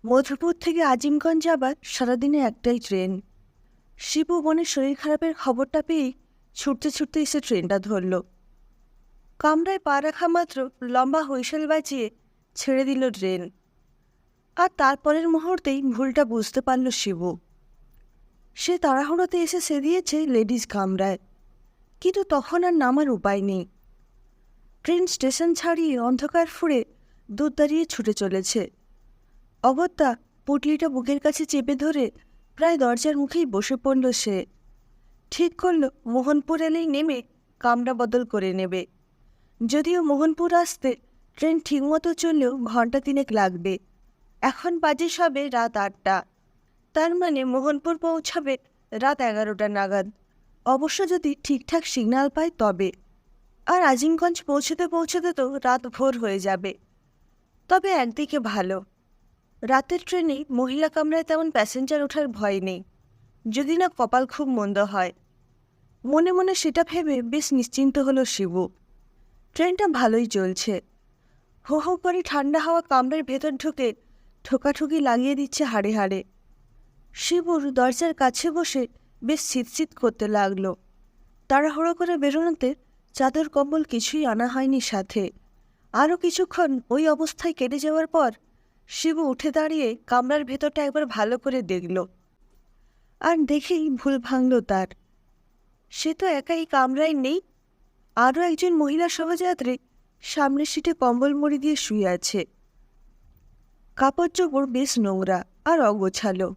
মধুপুর থেকে আজিমগঞ্জ যাবার সারাদিনে একটাই ট্রেন। শিবু বোনের শরীর খারাপের খবরটা পেয়েই ছুটতে ছুটতে এসে ট্রেনটা ধরল। কামরায় পা রাখা মাত্র লম্বা হুইসেল বাজিয়ে ছেড়ে দিল ট্রেন। আর তারপরের মুহূর্তেই ভুলটা বুঝতে পারল শিবু। সে তাড়াহুড়োতে এসে দিয়েছে লেডিস কামরায়, কিন্তু তখন আর নামার উপায় নেই। ট্রেন স্টেশন ছাড়িয়ে অন্ধকার ফুঁড়ে দূর দাঁড়িয়ে ছুটে চলেছে। অগত্যা পুটলিটা বুকের কাছে চেপে ধরে প্রায় দরজার মুখেই বসে পড়ল সে। ঠিক করল মোহনপুর এলেই নেমে কামরা বদল করে নেবে। যদিও মোহনপুর আসতে ট্রেন ঠিকমতো চললেও ঘণ্টা 3 লাগবে। এখন বাজে সবে রাত 8টা, তার মানে মোহনপুর পৌঁছাবে রাত 11টা নাগাদ, অবশ্য যদি ঠিকঠাক সিগন্যাল পায় তবে। আর আজিমগঞ্জ পৌঁছতে পৌঁছতে তো রাত ভোর হয়ে যাবে। তবে একদিকে ভালো, রাতের ট্রেনে মহিলা কামরায় তেমন প্যাসেঞ্জার ওঠার ভয় নেই, যদি না কপাল খুব মন্দ হয়। মনে মনে সেটা ভেবে বেশ নিশ্চিন্ত হলো শিবু। ট্রেনটা ভালোই চলছে। হো হো করে ঠান্ডা হাওয়া কামরার ভেতর ঢুকে ঠোকাঠুকি লাগিয়ে দিচ্ছে হাড়ে হাড়ে। শিবুর দরজার কাছে বসে বেশ শীত করতে লাগলো। তাড়াহুড়ো করে বেরোনোতে চাদর কম্বল কিছুই আনা হয়নি সাথে। আরও কিছুক্ষণ ওই অবস্থায় কেটে যাওয়ার পর শিবু উঠে দাঁড়িয়ে কামরার ভেতরটা একবার ভালো করে দেখল। আর দেখেই ভুল ভাঙল তার। সে তো একাই কামরায় নেই, আরও একজন মহিলা সহযাত্রী সামনের সিটে কম্বল মুড়ি দিয়ে শুয়ে আছে। কাপড় চোপড় বেশ নোংরা আর অগোছালো,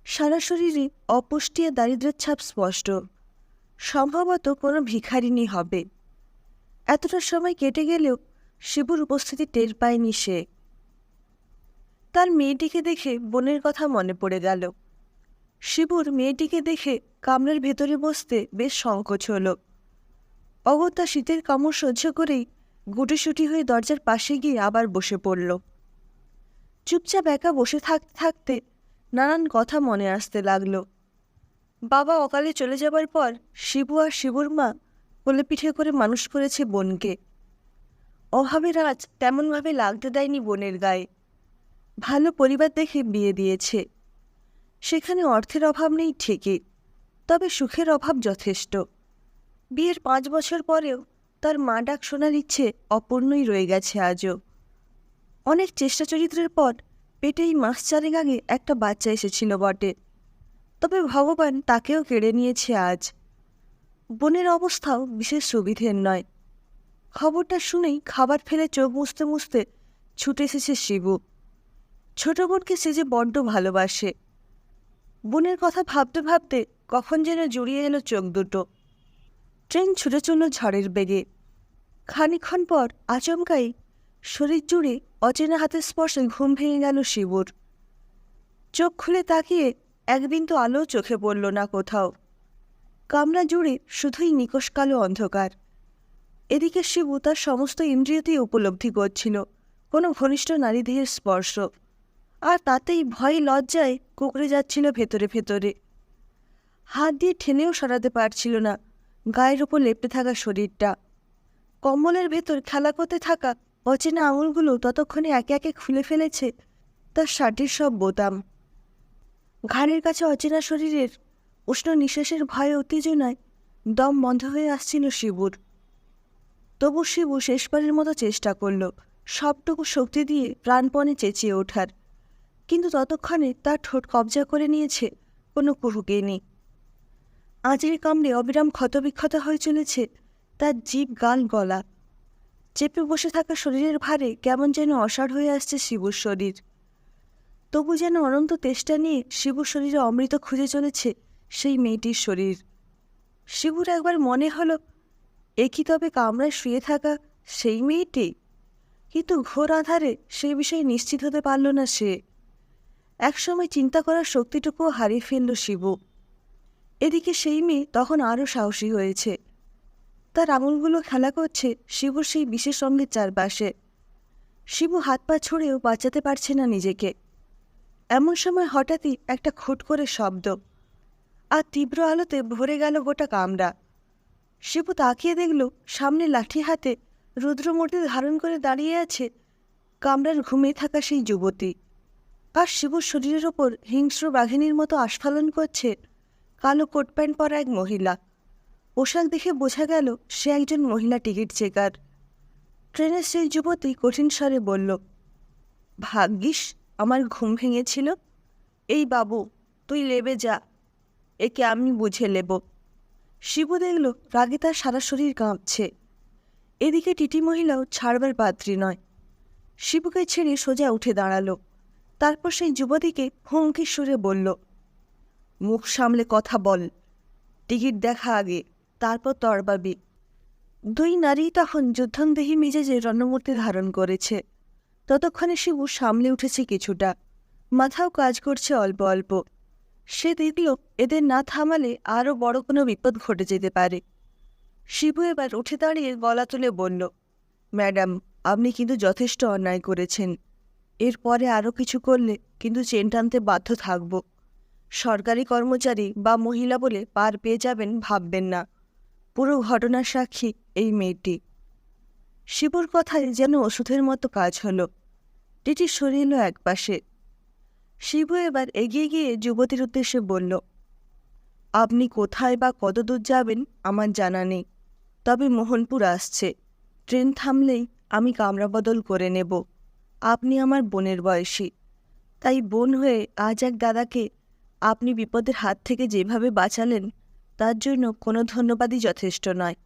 সারা শরীরে অপুষ্টি আর দারিদ্র্যের ছাপ স্পষ্ট। সম্ভবত কোনো ভিখারিনী হবে। এতটা সময় কেটে গেলেও শিবুর উপস্থিতি টের পায়নি সে। তার মেয়েটিকে দেখে বোনের কথা মনে পড়ে গেল। শিবুর মেয়েটিকে দেখে কামরার ভেতরে বসতে বেশ সংকোচ হল। অগত্যা শীতের কামড় সহ্য করেই গুটিসুটি হয়ে দরজার পাশে গিয়ে আবার বসে পড়ল। চুপচাপ একা বসে থাকতে থাকতে নানান কথা মনে আসতে লাগল। বাবা অকালে চলে যাবার পর শিবু আর শিবুর মা কোলে পিঠে করে মানুষ করেছে বোনকে। অভাবের আজ তেমনভাবে লাগতে দেয়নি বোনের গায়ে। ভালো পরিবার দেখে বিয়ে দিয়েছে। সেখানে অর্থের অভাব নেই ঠিকই, তবে সুখের অভাব যথেষ্ট। বিয়ের 5 বছর পরেও তার মা ডাক শোনার ইচ্ছে অপূর্ণই রয়ে গেছে আজও। অনেক চেষ্টা চরিত্রের পর পেটেই মাস 4 আগে একটা বাচ্চা এসেছিল বটে, তবে ভগবান তাকেও কেড়ে নিয়েছে আজ। বোনের অবস্থাও বিশেষ সুবিধের নয়। খবরটা শুনেই খাবার ফেলে চোখ মুছতে মুছতে ছুটে এসেছে শিবু। ছোট বোনকে সে যে বড্ড ভালোবাসে। বোনের কথা ভাবতে ভাবতে কখন যেন জড়িয়ে এলো চোখ দুটো। ট্রেন ছুটে চলল ঝড়ের বেগে। খানিকক্ষণ পর আচমকাই শরীর জুড়ে অচেনা হাতের স্পর্শে ঘুম ভেঙে গেল শিবুর। চোখ খুলে তাকিয়ে একদিন তো আলো চোখে পড়ল না কোথাও। কামরা জুড়ে শুধুই নিকষ কালো অন্ধকার। এদিকে শিবু তার সমস্ত ইন্দ্রিয়তেই উপলব্ধি করছিল কোনো ঘনিষ্ঠ নারী দেহের স্পর্শ, আর তাতেই ভয় লজ্জায় কুঁকড়ে যাচ্ছিল ভেতরে ভেতরে। হাত দিয়ে ঠেনেও সরাতে পারছিল না গায়ের ওপর লেপ্টে থাকা শরীরটা। কম্বলের ভেতর খেলা করতে থাকা অচেনা আঙুলগুলো ততক্ষণে একে একে খুলে ফেলেছে তার শার্টের সব বোতাম। ঘাড়ের কাছে অচেনা শরীরের উষ্ণ নিঃশ্বাসের ভয়ে উত্তেজনায় দম বন্ধ হয়ে আসছিল শিবুর। তবু শিবু শেষবারের মতো চেষ্টা করল সবটুকু শক্তি দিয়ে প্রাণপণে চেঁচিয়ে ওঠার, কিন্তু ততক্ষণে তার ঠোঁট কবজা করে নিয়েছে কোনো কুহুকেনি। আজের কামড়ে অবিরাম ক্ষতবিক্ষত হয়ে চলেছে তার জিভ, গাল, গলা। চেপে বসে থাকা শরীরের ভারে কেমন যেন অসাড় হয়ে আসছে শিবুর শরীর। তবু যেন অনন্ত তেষ্টা নিয়ে শিবুর শরীরে অমৃত খুঁজে চলেছে সেই মেয়েটির শরীর। শিবুর একবার মনে হলো এ কি তবে কামরায় শুয়ে থাকা সেই মেয়েটি? কিন্তু ঘোর আধারে সেই বিষয়ে নিশ্চিত হতে পারল না সে। একসময় চিন্তা করার শক্তিটুকুও হারিয়ে ফেলল শিবু। এদিকে সেই মেয়ে তখন আরও সাহসী হয়েছে। তার আঙুলগুলো খেলা করছে শিবুর সেই বিশেষ অঙ্গের চারপাশে। শিবু হাত পা ছুঁড়েও বাঁচাতে পারছে না নিজেকে। এমন সময় হঠাৎই একটা খুট করে শব্দ, আর তীব্র আলোতে ভরে গেল গোটা কামরা। শিবু তাকিয়ে দেখল সামনে লাঠি হাতে রুদ্রমূর্তি ধারণ করে দাঁড়িয়ে আছে কামরার ঘুমিয়ে থাকা সেই যুবতী। আর শিবুর শরীরের ওপর হিংস্র বাঘিনীর মতো আস্ফালন করছে কালো কোট প্যান্ট পরা এক মহিলা। পোশাক দেখে বোঝা গেল সে একজন মহিলা টিকিট চেকার। ট্রেনের সেই যুবতী কঠিন স্বরে বলল, ভাগ্যিস আমার ঘুম ভেঙেছিল। এই বাবু, তুই লেবে যা, একে আমি বুঝে নেব। শিবু দেখল রাগে তার সারা শরীর কাঁপছে। এদিকে টিটি মহিলাও ছাড়বার পাত্রী নয়। শিবুকে ছেড়ে সোজা উঠে দাঁড়ালো। তারপর সেই যুবতীকে হুমকির সুরে বলল, মুখ সামলে কথা বল, টিকিট দেখা আগে, তারপর তরবাবি। দুই নারী তখন যুদ্ধংদেহী মেজাজে রণমূর্তি ধারণ করেছে। ততক্ষণে শিবু সামলে উঠেছে কিছুটা, মাথাও কাজ করছে অল্প অল্প। সে দেখল এদের না থামালে আরও বড় কোনো বিপদ ঘটে যেতে পারে। শিবু এবার উঠে দাঁড়িয়ে গলা তুলে বলল, ম্যাডাম, আপনি কিন্তু যথেষ্ট অন্যায় করেছেন। এরপরে আরও কিছু করলে কিন্তু চেন টানতে বাধ্য থাকব। সরকারি কর্মচারী বা মহিলা বলে পার পেয়ে যাবেন ভাববেন না। পুরো ঘটনার সাক্ষী এই মেয়েটি। শিবুর কথায় যেন ওষুধের মতো কাজ হলো। টিটি সরে এলো একপাশে। শিবু এবার এগিয়ে গিয়ে যুবতীর উদ্দেশ্যে বলল, আপনি কোথায় বা কতদূর যাবেন আমার জানা নেই, তবে মোহনপুর আসছে। ট্রেন থামলেই আমি কামরা বদল করে নেব। আপনি আমার বোনের বয়সী, তাই বোন হয়ে আজ এক দাদাকে আপনি বিপদের হাত থেকে যেভাবে বাঁচালেন তার জন্য কোনো ধন্যবাদই যথেষ্ট নয়।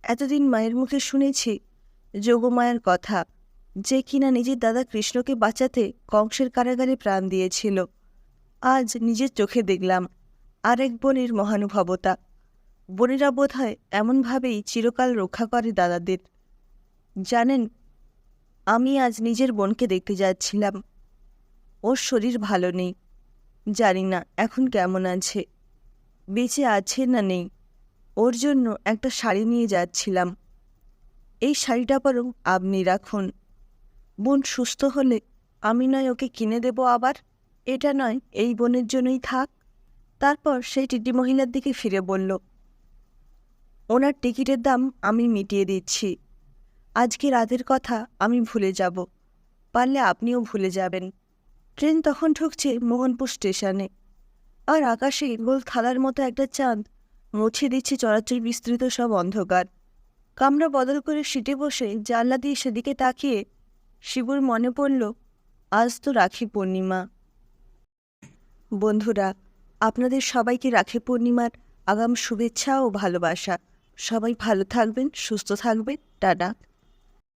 এতদিন মায়ের মুখে শুনেছি যোগমায়ার কথা, যে কিনা নিজের দাদা কৃষ্ণকে বাঁচাতে কংসের কারাগারে প্রাণ দিয়েছিল। আজ নিজের চোখে দেখলাম আর এক বোনের মহানুভবতা। বোনেরা বোধহয় এমনভাবেই চিরকাল রক্ষা করে দাদাদের। জানেন, আমি আজ নিজের বোনকে দেখতে যাচ্ছিলাম। ওর শরীর ভালো নেই, জানি না এখন কেমন আছে, বেঁচে আছে না নেই। ওর জন্য একটা শাড়ি নিয়ে যাচ্ছিলাম। এই শাড়িটা বরং আপনি রাখুন। বোন সুস্থ হলে আমি নয় ওকে কিনে দেব আবার। এটা নয় এই বোনের জন্যই থাক। তারপর সেই টিটি মহিলার দিকে ফিরে বলল, ওনার টিকিটের দাম আমি মিটিয়ে দিচ্ছি। আজকে রাতের কথা আমি ভুলে যাব, পারলে আপনিও ভুলে যাবেন। ট্রেন তখন ঢুকছে মোহনপুর স্টেশনে, আর আকাশে গোল থালার মতো একটা চাঁদ মুছে দিচ্ছে চরাচর বিস্তৃত সব অন্ধকার। কামরা বদল করে সিটে বসে জানলা দিয়ে সেদিকে তাকিয়ে শিবুর মনে পড়ল, আজ তো রাখি পূর্ণিমা। বন্ধুরা, আপনাদের সবাইকে রাখি পূর্ণিমার আগাম শুভেচ্ছা ও ভালোবাসা। সবাই ভালো থাকবেন, সুস্থ থাকবেন। টাটা।